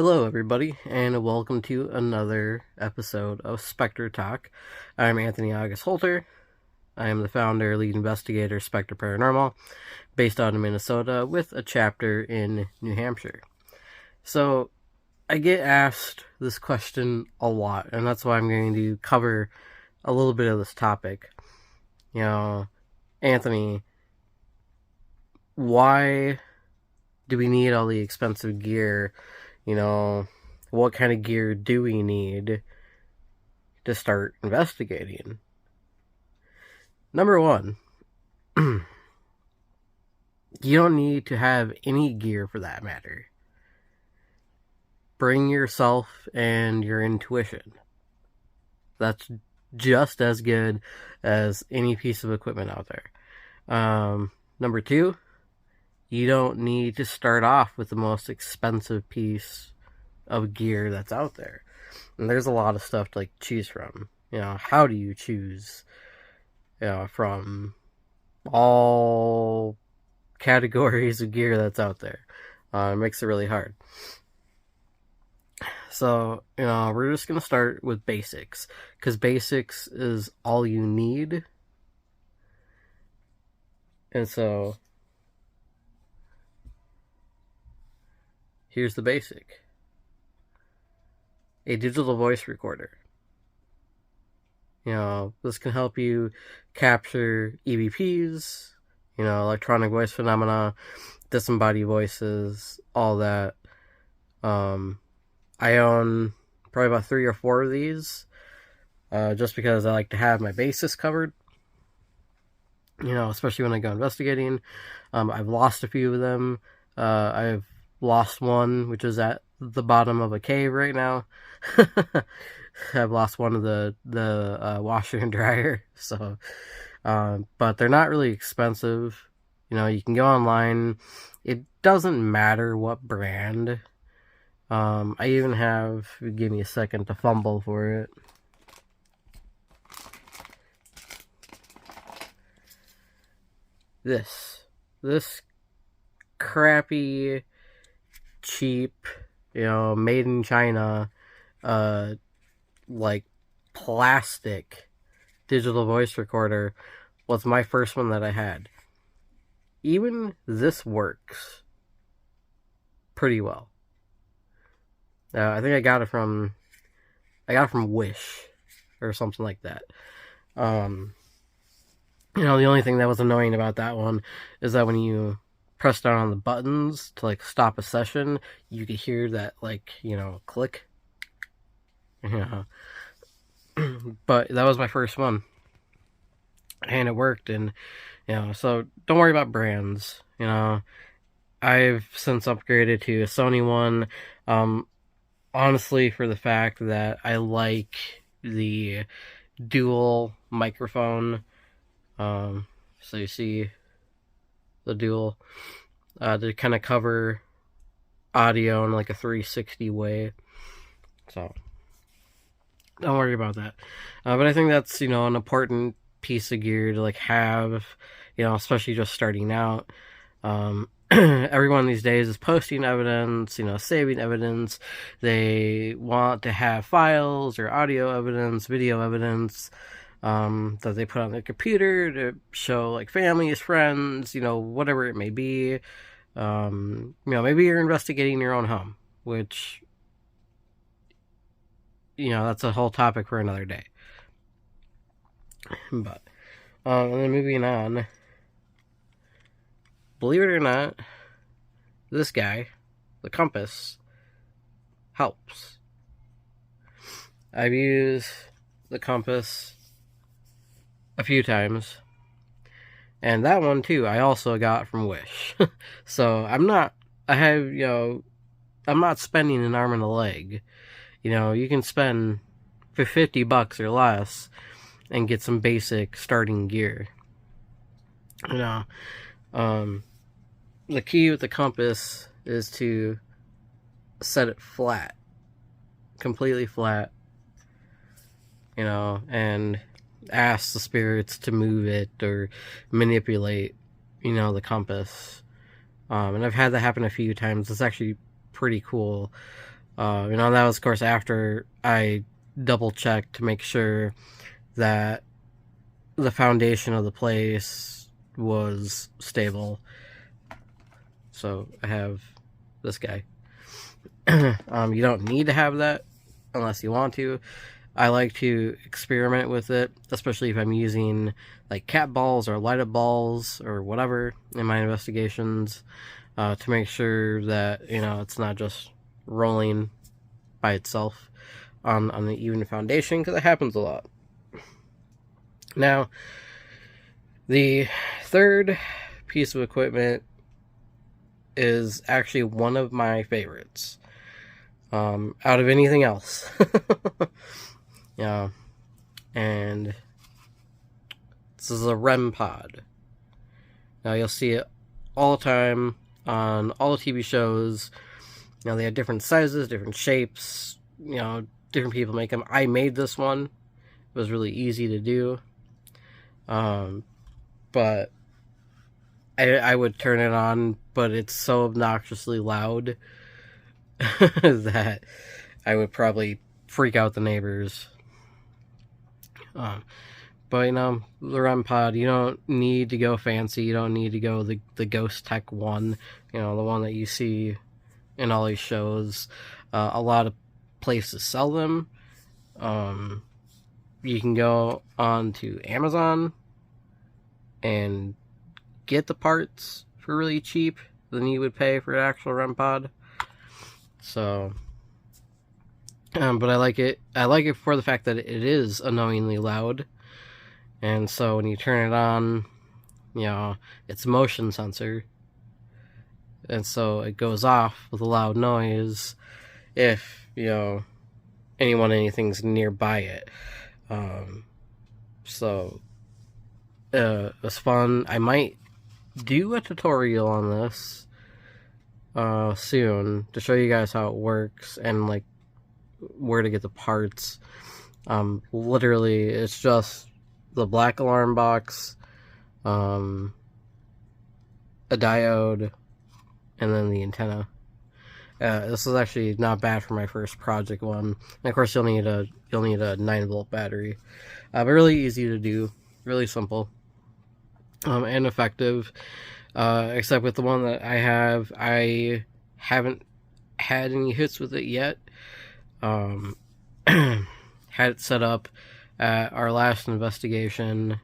Hello, everybody, and welcome to another episode of Spectre Talk. I'm Anthony August Holter. I am the founder, lead investigator, Spectre Paranormal, based out of Minnesota with a chapter in New Hampshire. So, I get asked this question a lot, and that's why I'm going to cover a little bit of this topic. Anthony, why do we need all the expensive gear? What kind of gear do we need to start investigating? Number one, you don't need to have any gear for that matter. Bring yourself and your intuition. That's just as good as any piece of equipment out there. Number two, you don't need to start off with the most expensive piece of gear that's out there. And there's a lot of stuff to choose from. How do you choose from all categories of gear that's out there? It makes it really hard. So, we're just going to start with basics, because basics is all you need. And so, here's the basic. A digital voice recorder. This can help you capture EVPs, electronic voice phenomena, disembodied voices, all that. I own probably about 3 or 4 of these, just because I like to have my bases covered, especially when I go investigating. I've lost a few of them. I've lost one, which is at the bottom of a cave right now. I've lost one of the washer and dryer. So, but they're not really expensive. You can go online. It doesn't matter what brand. I even have, give me a second to fumble for it. This crappy, cheap, made in China, plastic digital voice recorder was my first one that I had. Even this works pretty well. I think I got it from Wish or something like that. The only thing that was annoying about that one is that when you press down on the buttons to stop a session, you could hear that click. But that was my first one, and it worked. And so don't worry about brands. I've since upgraded to a Sony one. Honestly, for the fact that I like the dual microphone. So you see the dual, to kind of cover audio in a 360 way. So don't worry about that. But I think that's, an important piece of gear to have, especially just starting out. Everyone these days is posting evidence, saving evidence. They want to have files or audio evidence, video evidence, that they put on their computer to show families, friends, whatever it may be. Maybe you're investigating your own home, which, that's a whole topic for another day. But, and then moving on, believe it or not, this guy, the compass, helps. I've used the compass a few times, and that one too I also got from Wish. So I'm not spending an arm and a leg. You can spend for $50 or less and get some basic starting gear. The key with the compass is to set it flat, completely flat, and ask the spirits to move it or manipulate, the compass. And I've had that happen a few times. It's actually pretty cool. That was, of course, after I double checked to make sure that the foundation of the place was stable. So I have this guy. You don't need to have that unless you want to. I like to experiment with it, especially if I'm using like cat balls or light up balls or whatever in my investigations, to make sure that it's not just rolling by itself on the even foundation, because it happens a lot. Now, the third piece of equipment is actually one of my favorites, out of anything else. Yeah, and this is a REM pod. Now you'll see it all the time on all the TV shows. They have different sizes, different shapes. Different people make them. I made this one. It was really easy to do. But I would turn it on, but it's so obnoxiously loud that I would probably freak out the neighbors. But the REM pod, you don't need to go fancy. You don't need to go the Ghost Tech one, the one that you see in all these shows. A lot of places sell them. You can go on to Amazon and get the parts for really cheap than you would pay for an actual REM pod. So, but I like it. I like it for the fact that it is annoyingly loud. And so when you turn it on, it's motion sensor. And so it goes off with a loud noise if, anything's nearby it. So it was fun. I might do a tutorial on this soon to show you guys how it works and like where to get the parts. Literally, it's just the black alarm box, a diode, and then the antenna. This is actually not bad for my first project one. And of course, you'll need a 9-volt battery, but really easy to do, really simple, and effective. Except with the one that I haven't had any hits with it yet. Had it set up at our last investigation,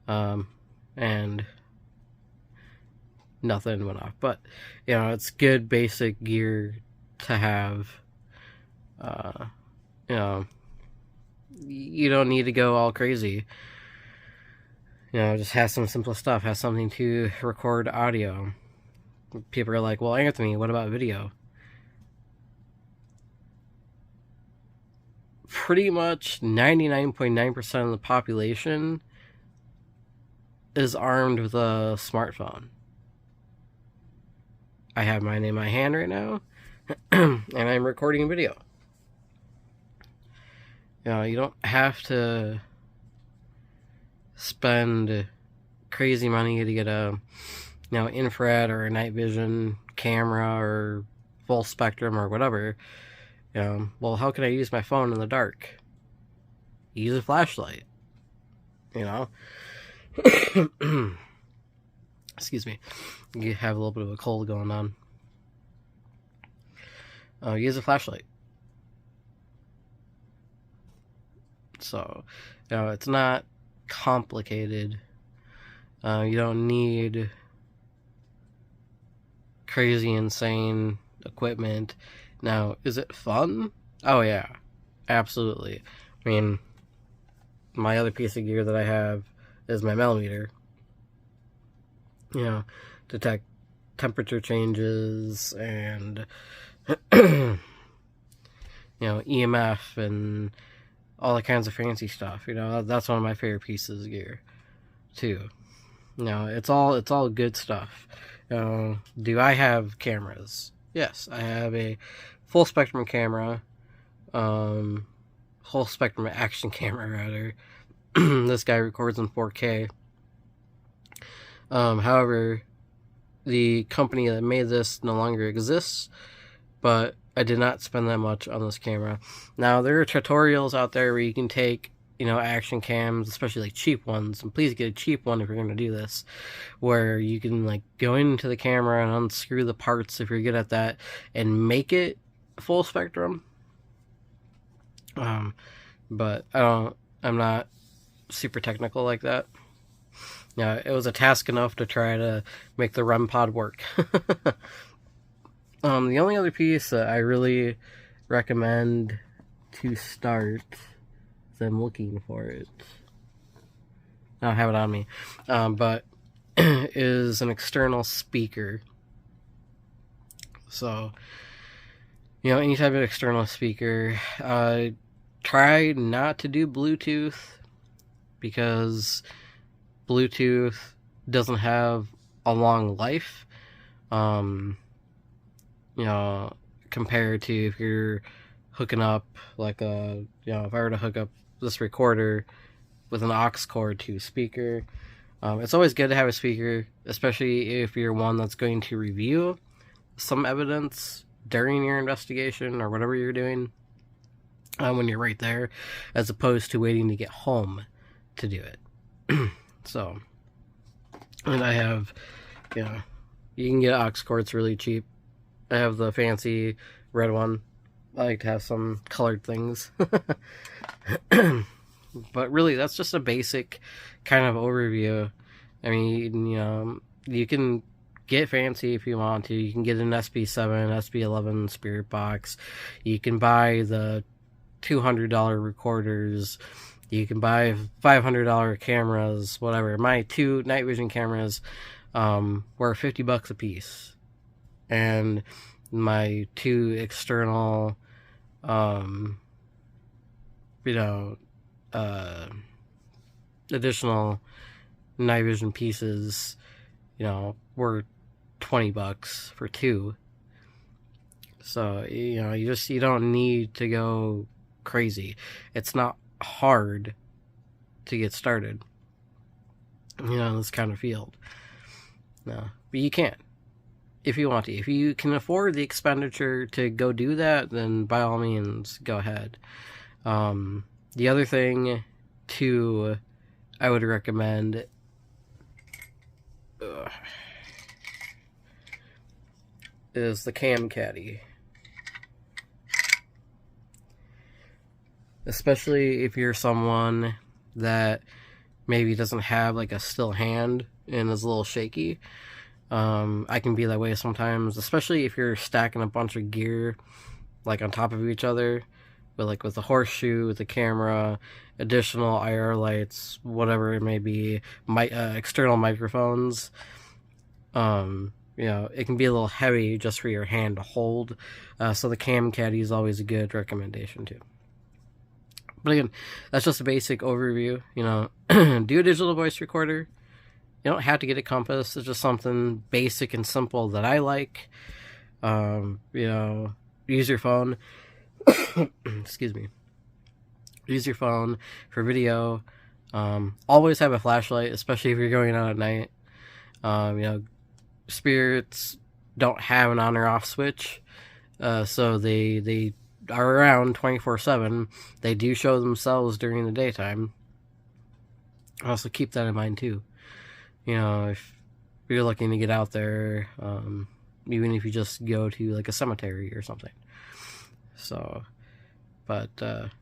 and nothing went off. But it's good basic gear to have. You don't need to go all crazy. Just have some simple stuff. Have something to record audio. People are like, well, Anthony, what about video? Pretty much 99.9% of the population is armed with a smartphone. I have mine in my hand right now, and I'm recording video. You don't have to spend crazy money to get a infrared or a night vision camera or full spectrum or whatever. Well, how can I use my phone in the dark? Use a flashlight. Excuse me. You have a little bit of a cold going on. Use a flashlight. So, it's not complicated. You don't need crazy, insane equipment. Now, is it fun? Oh, yeah. Absolutely. I mean, my other piece of gear that I have is my millimeter. Detect temperature changes and, EMF and all the kinds of fancy stuff. That's one of my favorite pieces of gear, too. It's all good stuff. Do I have cameras? Yes, I have a full spectrum camera, full spectrum action camera rather. This guy records in 4K. However, the company that made this no longer exists, but I did not spend that much on this camera. Now, there are tutorials out there where you can take, action cams, especially like cheap ones, and please get a cheap one if you're going to do this, where you can like go into the camera and unscrew the parts if you're good at that and make it full spectrum. But I'm not super technical like that. Yeah, it was a task enough to try to make the REM pod work. The only other piece that I really recommend to start, I'm looking for it. I don't have it on me, but is an external speaker. So, any type of external speaker. Try not to do Bluetooth, because Bluetooth doesn't have a long life. Compared to if you're hooking up like if I were to hook up this recorder with an aux cord to a speaker, it's always good to have a speaker, especially if you're one that's going to review some evidence during your investigation or whatever you're doing, when you're right there, as opposed to waiting to get home to do it. So, and I have, you can get aux cords really cheap. I have the fancy red one. I like to have some colored things. But really, that's just a basic kind of overview. I mean, you can get fancy if you want to. You can get an SB7, SB11 Spirit box. You can buy the $200 recorders. You can buy $500 cameras, whatever. My 2 night vision cameras were $50 a piece. And my 2 external, additional night vision pieces, were $20 for 2. So, you don't need to go crazy. It's not hard to get started, in this kind of field. No, but you can, if you want to. If you can afford the expenditure to go do that, then by all means, go ahead. The other thing, too, I would recommend is the cam caddy. Especially if you're someone that maybe doesn't have like a still hand and is a little shaky. I can be that way sometimes, especially if you're stacking a bunch of gear like on top of each other, with the horseshoe, with the camera, additional IR lights, whatever it may be, external microphones. It can be a little heavy just for your hand to hold. So the cam caddy is always a good recommendation too. But again, that's just a basic overview. Do a digital voice recorder. You don't have to get a compass. It's just something basic and simple that I like. Use your phone. Excuse me. Use your phone for video. Always have a flashlight, especially if you're going out at night. Spirits don't have an on or off switch, so they are around 24/7. They do show themselves during the daytime. Also keep that in mind too. If you're looking to get out there, even if you just go to like a cemetery or something. So, but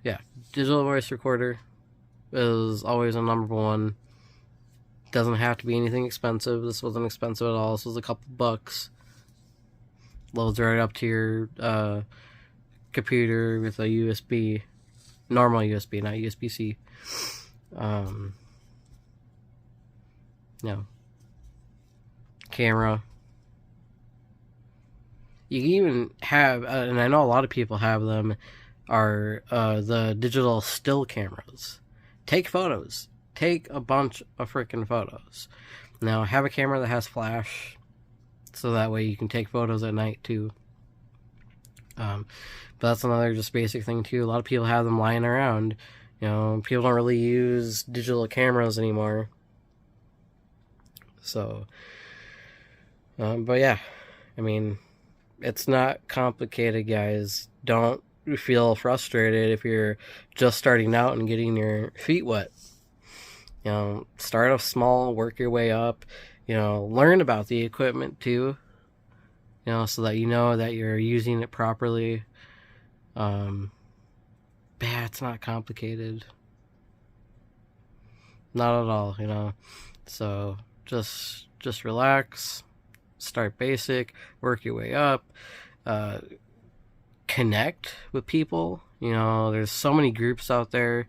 yeah, digital voice recorder is always a number one. Doesn't have to be anything expensive. This wasn't expensive at all. This was a couple bucks. Loads right up to your computer with a USB, normal USB, not USB-C. Camera. You can even have, and I know a lot of people have them, are the digital still cameras. Take photos. Take a bunch of freaking photos. Now, have a camera that has flash, so that way you can take photos at night too. But that's another just basic thing too. A lot of people have them lying around. People don't really use digital cameras anymore. So, but yeah, I mean, It's not complicated, guys. Don't feel frustrated if you're just starting out and getting your feet wet. Start off small, work your way up. Learn about the equipment too. So that you know that you're using it properly. Yeah, it's not complicated. Not at all. So just relax, start basic, work your way up, connect with people. There's so many groups out there.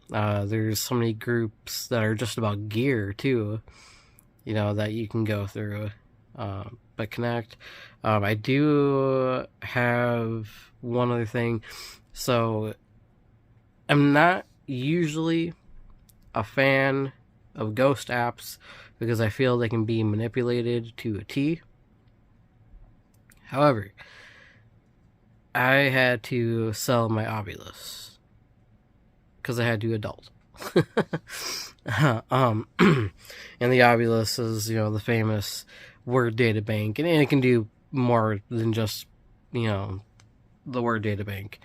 There's so many groups that are just about gear too. That you can go through. But connect. I do have one other thing. So I'm not usually a fan of ghost apps because I feel they can be manipulated to a T. However, I had to sell my Ovilus because I had to adult. And the Ovilus is, the famous word data bank, and it can do more than just, the word data bank.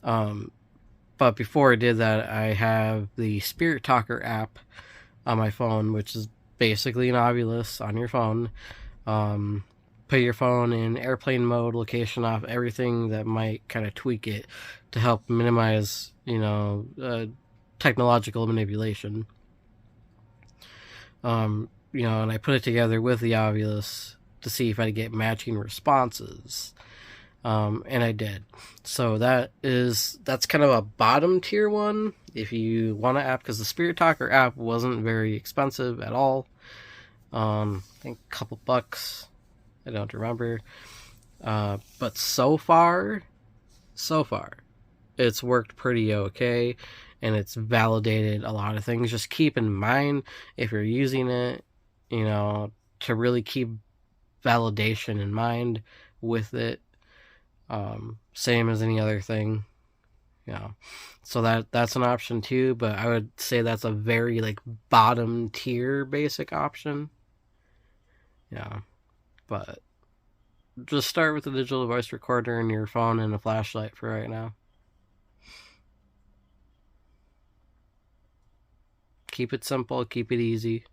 But before I did that, I have the Spirit Talker app on my phone, which is basically an Ovilus on your phone. Put your phone in airplane mode, location off, everything that might kind of tweak it to help minimize, technological manipulation. And I put it together with the Ovilus to see if I get matching responses. And I did. So that's kind of a bottom tier one if you want an app, because the Spirit Talker app wasn't very expensive at all. I think a couple bucks. I don't remember. But so far, it's worked pretty okay, and it's validated a lot of things. Just keep in mind, if you're using it, to really keep validation in mind with it. Same as any other thing. So that's an option too, but I would say that's a very bottom tier basic option. But just start with a digital voice recorder and your phone and a flashlight for right now. Keep it simple, keep it easy.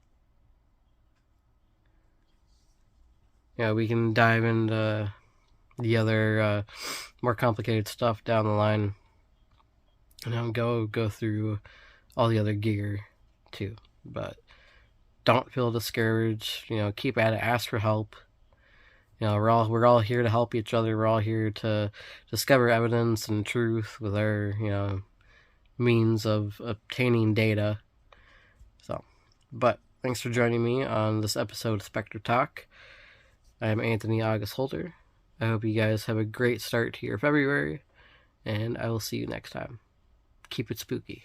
We can dive into the other more complicated stuff down the line. Go through all the other gear too. But don't feel discouraged. Keep at it. Ask for help. We're all here to help each other. We're all here to discover evidence and truth with our means of obtaining data. But thanks for joining me on this episode of Spectre Talk. I'm Anthony August Holter. I hope you guys have a great start to your February, and I will see you next time. Keep it spooky.